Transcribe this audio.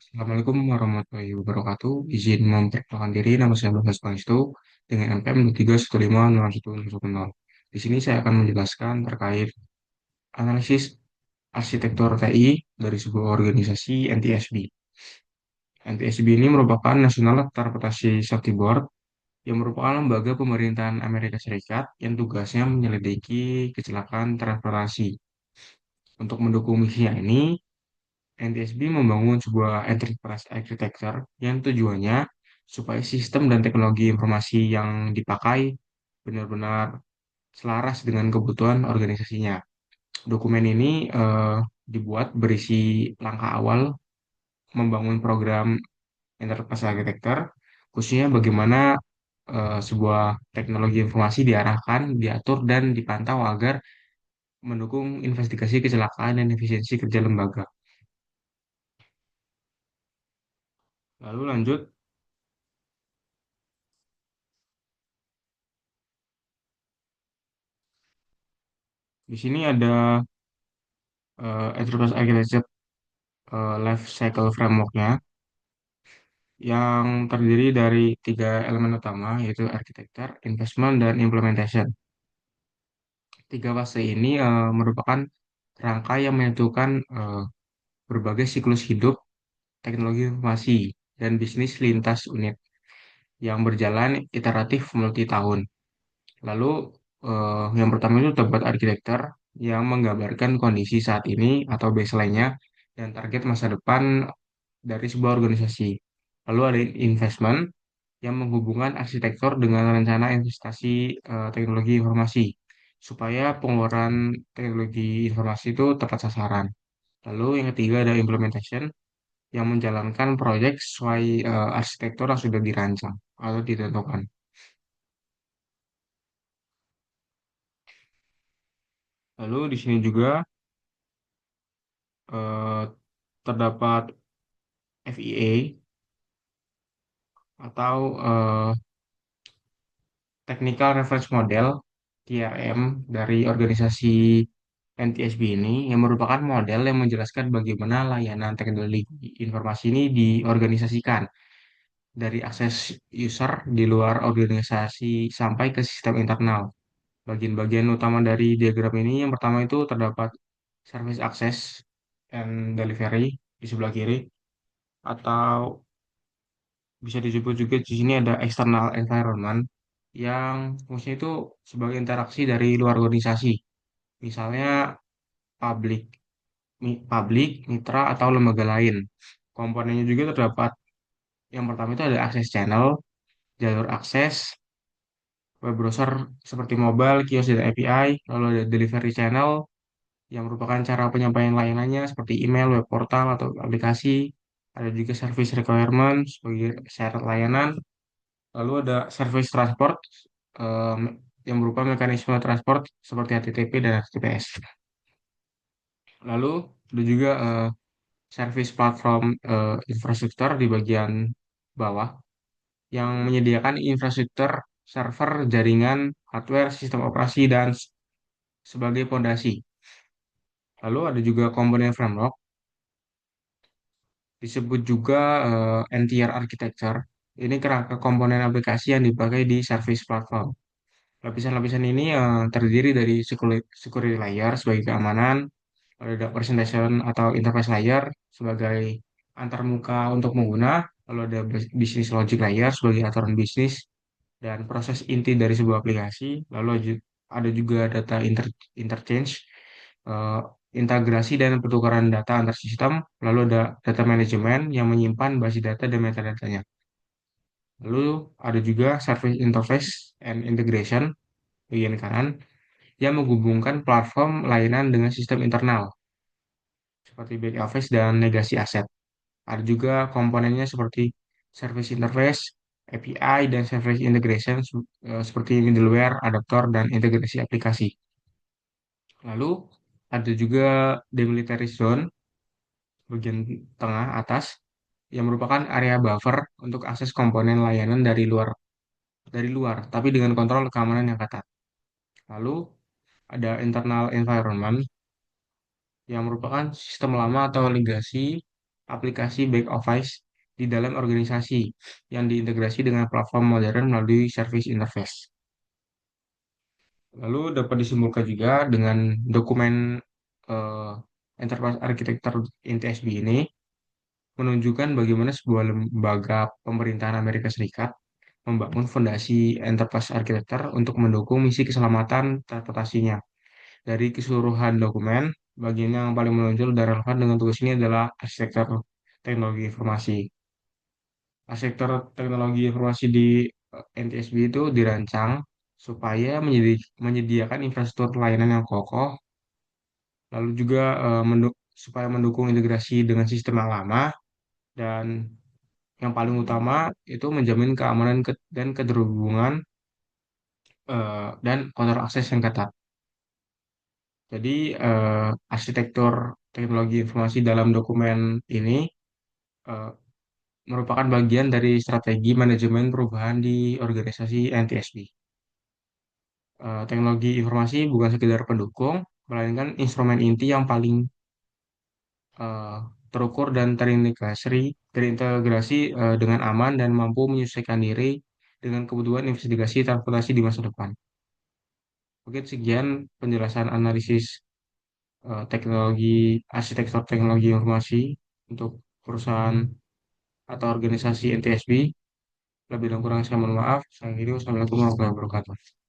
Assalamualaikum warahmatullahi wabarakatuh. Izin memperkenalkan diri, nama saya Bagas Pangestu dengan NPM 3150110. Di sini saya akan menjelaskan terkait analisis arsitektur TI dari sebuah organisasi NTSB. NTSB ini merupakan National Transportation Safety Board yang merupakan lembaga pemerintahan Amerika Serikat yang tugasnya menyelidiki kecelakaan transportasi. Untuk mendukung misinya ini, NTSB membangun sebuah enterprise architecture yang tujuannya supaya sistem dan teknologi informasi yang dipakai benar-benar selaras dengan kebutuhan organisasinya. Dokumen ini dibuat berisi langkah awal membangun program enterprise architecture, khususnya bagaimana sebuah teknologi informasi diarahkan, diatur, dan dipantau agar mendukung investigasi kecelakaan dan efisiensi kerja lembaga. Lalu lanjut, di sini ada Enterprise Architecture Life Cycle Framework-nya yang terdiri dari tiga elemen utama, yaitu architecture, investment, dan implementation. Tiga fase ini merupakan rangka yang menyatukan berbagai siklus hidup teknologi informasi dan bisnis lintas unit yang berjalan iteratif multi tahun. Lalu yang pertama itu tempat architecture yang menggambarkan kondisi saat ini atau baseline-nya dan target masa depan dari sebuah organisasi. Lalu ada investment yang menghubungkan arsitektur dengan rencana investasi teknologi informasi supaya pengeluaran teknologi informasi itu tepat sasaran. Lalu yang ketiga ada implementation yang menjalankan proyek sesuai arsitektur yang sudah dirancang atau ditentukan. Lalu di sini juga eh, terdapat FEA atau Technical Reference Model TRM dari organisasi NTSB ini yang merupakan model yang menjelaskan bagaimana layanan teknologi informasi ini diorganisasikan dari akses user di luar organisasi sampai ke sistem internal. Bagian-bagian utama dari diagram ini yang pertama itu terdapat service access and delivery di sebelah kiri atau bisa disebut juga di sini ada external environment yang fungsinya itu sebagai interaksi dari luar organisasi. Misalnya publik, publik, mitra atau lembaga lain. Komponennya juga terdapat yang pertama itu ada akses channel, jalur akses, web browser seperti mobile, kios dan API, lalu ada delivery channel yang merupakan cara penyampaian layanannya seperti email, web portal atau aplikasi. Ada juga service requirement sebagai syarat layanan. Lalu ada service transport em, yang berupa mekanisme transport seperti HTTP dan HTTPS. Lalu ada juga service platform infrastruktur di bagian bawah yang menyediakan infrastruktur server, jaringan, hardware, sistem operasi, dan sebagai fondasi. Lalu ada juga komponen framework, disebut juga NTR architecture. Ini kerangka komponen aplikasi yang dipakai di service platform. Lapisan-lapisan ini terdiri dari security layer sebagai keamanan, lalu ada presentation atau interface layer sebagai antarmuka untuk pengguna, lalu ada business logic layer sebagai aturan bisnis dan proses inti dari sebuah aplikasi, lalu ada juga data interchange, eh, integrasi dan pertukaran data antar sistem, lalu ada data management yang menyimpan basis data dan metadatanya. Lalu ada juga service interface and integration bagian kanan yang menghubungkan platform layanan dengan sistem internal seperti back office dan negasi aset. Ada juga komponennya seperti service interface, API, dan service integration seperti middleware, adaptor, dan integrasi aplikasi. Lalu ada juga demilitarized zone bagian tengah atas yang merupakan area buffer untuk akses komponen layanan dari luar, tapi dengan kontrol keamanan yang ketat. Lalu ada internal environment yang merupakan sistem lama atau legasi aplikasi back office di dalam organisasi yang diintegrasi dengan platform modern melalui service interface. Lalu dapat disimpulkan juga dengan dokumen eh, Enterprise Architecture NTSB ini menunjukkan bagaimana sebuah lembaga pemerintahan Amerika Serikat membangun fondasi Enterprise Architecture untuk mendukung misi keselamatan transportasinya. Dari keseluruhan dokumen, bagian yang paling menonjol dan relevan dengan tugas ini adalah arsitektur teknologi informasi. Arsitektur teknologi informasi di NTSB itu dirancang supaya menyediakan infrastruktur layanan yang kokoh, lalu juga supaya mendukung integrasi dengan sistem yang lama, dan yang paling utama itu menjamin keamanan dan keterhubungan dan kontrol akses yang ketat. Jadi, arsitektur teknologi informasi dalam dokumen ini eh, merupakan bagian dari strategi manajemen perubahan di organisasi NTSB. Teknologi informasi bukan sekedar pendukung, melainkan instrumen inti yang paling eh, terukur dan terintegrasi dengan aman dan mampu menyesuaikan diri dengan kebutuhan investigasi transportasi di masa depan. Mungkin sekian penjelasan analisis teknologi arsitektur teknologi informasi untuk perusahaan atau organisasi NTSB. Lebih dan kurang saya mohon maaf. Saya kira wassalamualaikum warahmatullahi wabarakatuh.